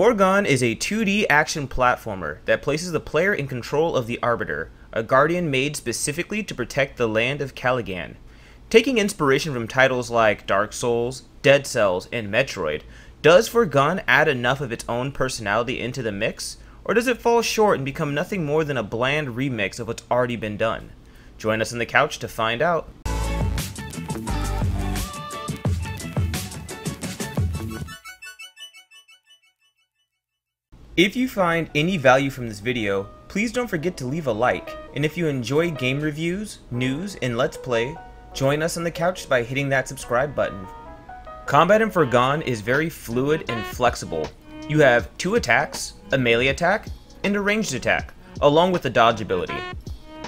Foregone is a 2D action platformer that places the player in control of the Arbiter, a guardian made specifically to protect the land of Caligan. Taking inspiration from titles like Dark Souls, Dead Cells, and Metroid, does Foregone add enough of its own personality into the mix, or does it fall short and become nothing more than a bland remix of what's already been done? Join us on the couch to find out. If you find any value from this video, please don't forget to leave a like, and if you enjoy game reviews, news, and Let's Play, join us on the couch by hitting that subscribe button. Combat in Foregone is very fluid and flexible. You have 2 attacks, a melee attack, and a ranged attack, along with the dodge ability.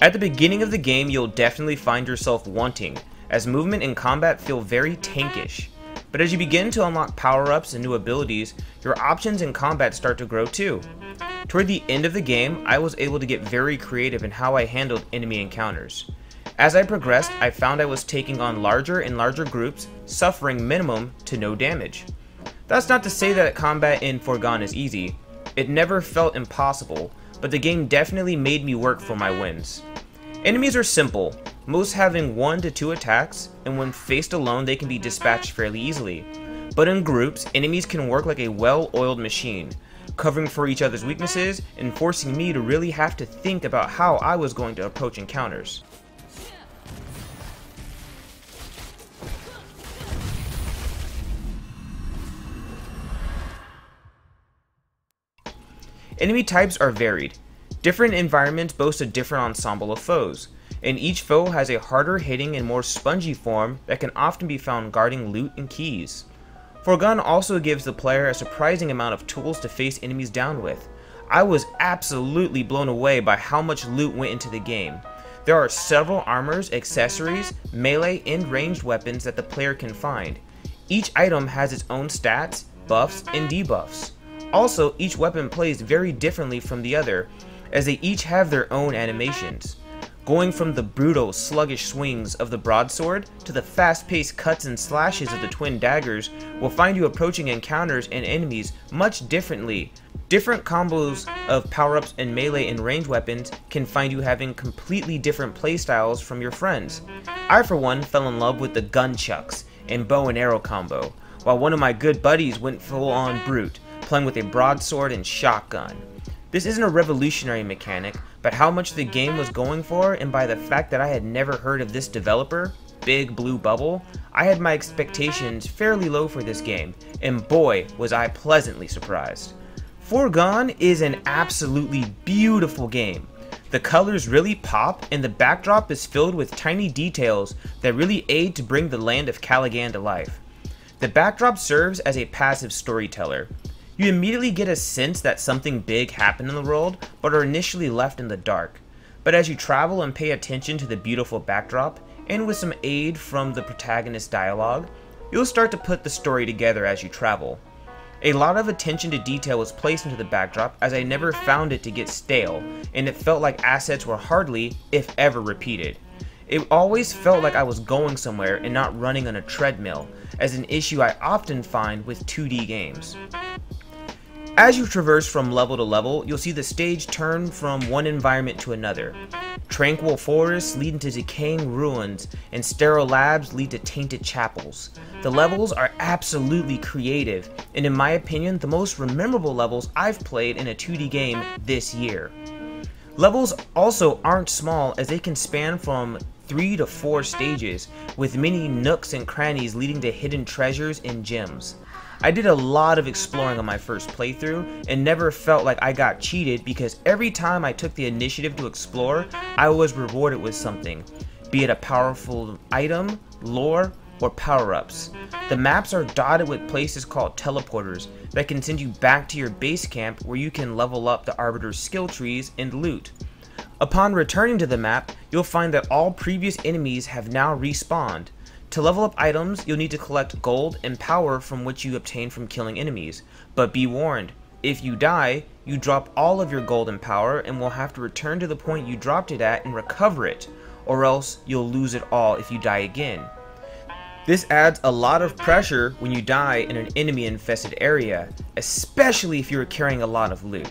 At the beginning of the game, you'll definitely find yourself wanting, as movement and combat feel very tankish. But as you begin to unlock power-ups and new abilities, your options in combat start to grow too. Toward the end of the game, I was able to get very creative in how I handled enemy encounters. As I progressed, I found I was taking on larger and larger groups, suffering minimum to no damage. That's not to say that combat in Foregone is easy. It never felt impossible, but the game definitely made me work for my wins. Enemies are simple, most having 1 to 2 attacks, and when faced alone they can be dispatched fairly easily. But in groups, enemies can work like a well-oiled machine, covering for each other's weaknesses and forcing me to really have to think about how I was going to approach encounters. Enemy types are varied. Different environments boast a different ensemble of foes, and each foe has a harder hitting and more spongy form that can often be found guarding loot and keys. Foregone also gives the player a surprising amount of tools to face enemies down with. I was absolutely blown away by how much loot went into the game. There are several armors, accessories, melee, and ranged weapons that the player can find. Each item has its own stats, buffs, and debuffs. Also, each weapon plays very differently from the other, as they each have their own animations. Going from the brutal, sluggish swings of the broadsword to the fast-paced cuts and slashes of the twin daggers will find you approaching encounters and enemies much differently. Different combos of power-ups and melee and range weapons can find you having completely different playstyles from your friends. I for one fell in love with the gunchucks and bow and arrow combo, while one of my good buddies went full-on brute, playing with a broadsword and shotgun. This isn't a revolutionary mechanic, but how much the game was going for, and by the fact that I had never heard of this developer, Big Blue Bubble, I had my expectations fairly low for this game, and boy was I pleasantly surprised. Foregone is an absolutely beautiful game. The colors really pop, and the backdrop is filled with tiny details that really aid to bring the land of Caligan to life. The backdrop serves as a passive storyteller. You immediately get a sense that something big happened in the world, but are initially left in the dark. But as you travel and pay attention to the beautiful backdrop, and with some aid from the protagonist's dialogue, you'll start to put the story together as you travel. A lot of attention to detail was placed into the backdrop, as I never found it to get stale, and it felt like assets were hardly, if ever, repeated. It always felt like I was going somewhere and not running on a treadmill, as an issue I often find with 2D games. As you traverse from level to level, you'll see the stage turn from one environment to another. Tranquil forests lead into decaying ruins, and sterile labs lead to tainted chapels. The levels are absolutely creative, and in my opinion, the most memorable levels I've played in a 2D game this year. Levels also aren't small, as they can span from 3 to 4 stages, with many nooks and crannies leading to hidden treasures and gems. I did a lot of exploring on my first playthrough and never felt like I got cheated, because every time I took the initiative to explore, I was rewarded with something, be it a powerful item, lore, or power-ups. The maps are dotted with places called teleporters that can send you back to your base camp, where you can level up the Arbiter's skill trees and loot. Upon returning to the map, you'll find that all previous enemies have now respawned. To level up items, you'll need to collect gold and power from which you obtain from killing enemies. But be warned, if you die, you drop all of your gold and power and will have to return to the point you dropped it at and recover it, or else you'll lose it all if you die again. This adds a lot of pressure when you die in an enemy infested area, especially if you're carrying a lot of loot.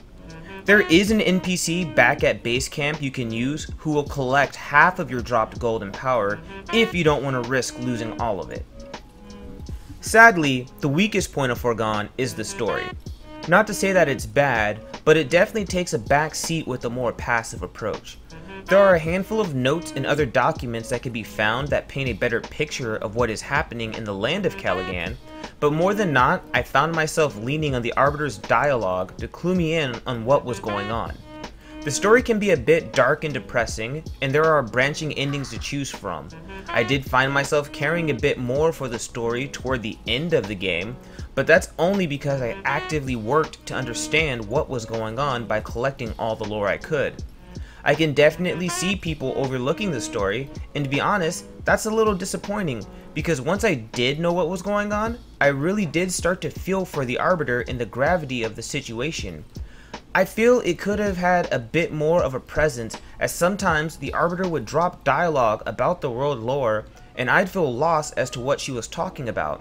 There is an NPC back at base camp you can use who will collect half of your dropped gold and power if you don't want to risk losing all of it. Sadly, the weakest point of Foregone is the story. Not to say that it's bad, but it definitely takes a back seat with a more passive approach. There are a handful of notes and other documents that can be found that paint a better picture of what is happening in the land of Caligan, but more than not, I found myself leaning on the Arbiter's dialogue to clue me in on what was going on. The story can be a bit dark and depressing, and there are branching endings to choose from. I did find myself caring a bit more for the story toward the end of the game, but that's only because I actively worked to understand what was going on by collecting all the lore I could. I can definitely see people overlooking the story, and to be honest, that's a little disappointing, because once I did know what was going on, I really did start to feel for the Arbiter and the gravity of the situation. I feel it could have had a bit more of a presence, as sometimes the Arbiter would drop dialogue about the world lore, and I'd feel lost as to what she was talking about.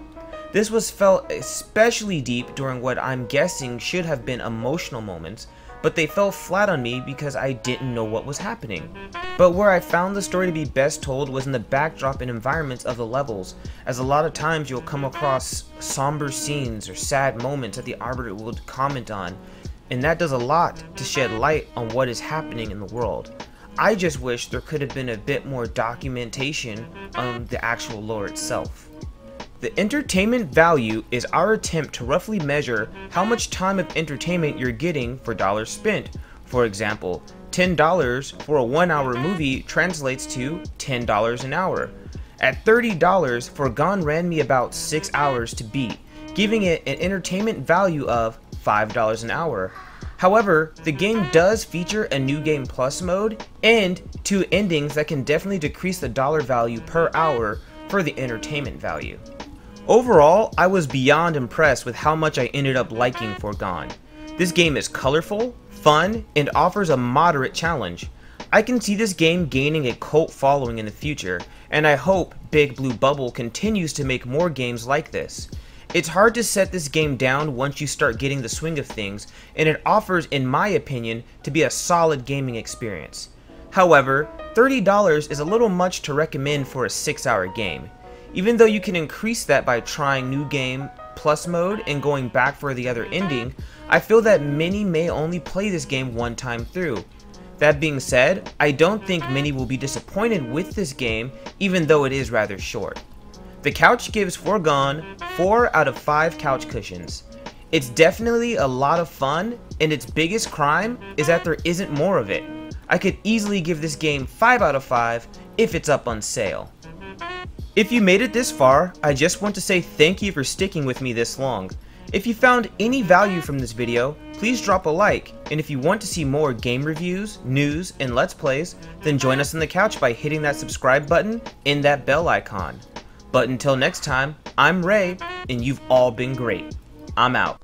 This was felt especially deep during what I'm guessing should have been emotional moments, but they fell flat on me because I didn't know what was happening. But where I found the story to be best told was in the backdrop and environments of the levels, as a lot of times you'll come across somber scenes or sad moments that the Arbiter will comment on, and that does a lot to shed light on what is happening in the world. I just wish there could have been a bit more documentation on the actual lore itself. The entertainment value is our attempt to roughly measure how much time of entertainment you're getting for dollars spent. For example, $10 for a 1-hour movie translates to $10 an hour. At $30, Foregone ran me about 6 hours to beat, giving it an entertainment value of $5 an hour. However, the game does feature a New Game Plus mode and 2 endings that can definitely decrease the dollar value per hour for the entertainment value. Overall, I was beyond impressed with how much I ended up liking Foregone. This game is colorful, fun, and offers a moderate challenge. I can see this game gaining a cult following in the future, and I hope Big Blue Bubble continues to make more games like this. It's hard to set this game down once you start getting the swing of things, and it offers, in my opinion, to be a solid gaming experience. However, $30 is a little much to recommend for a 6-hour game. Even though you can increase that by trying New Game Plus mode and going back for the other ending, I feel that many may only play this game one time through. That being said, I don't think many will be disappointed with this game, even though it is rather short. The couch gives Foregone 4 out of 5 couch cushions. It's definitely a lot of fun, and its biggest crime is that there isn't more of it. I could easily give this game 5 out of 5 if it's up on sale. If you made it this far, I just want to say thank you for sticking with me this long. If you found any value from this video, please drop a like, and if you want to see more game reviews, news, and let's plays, then join us on the couch by hitting that subscribe button and that bell icon. But until next time, I'm Ray, and you've all been great. I'm out.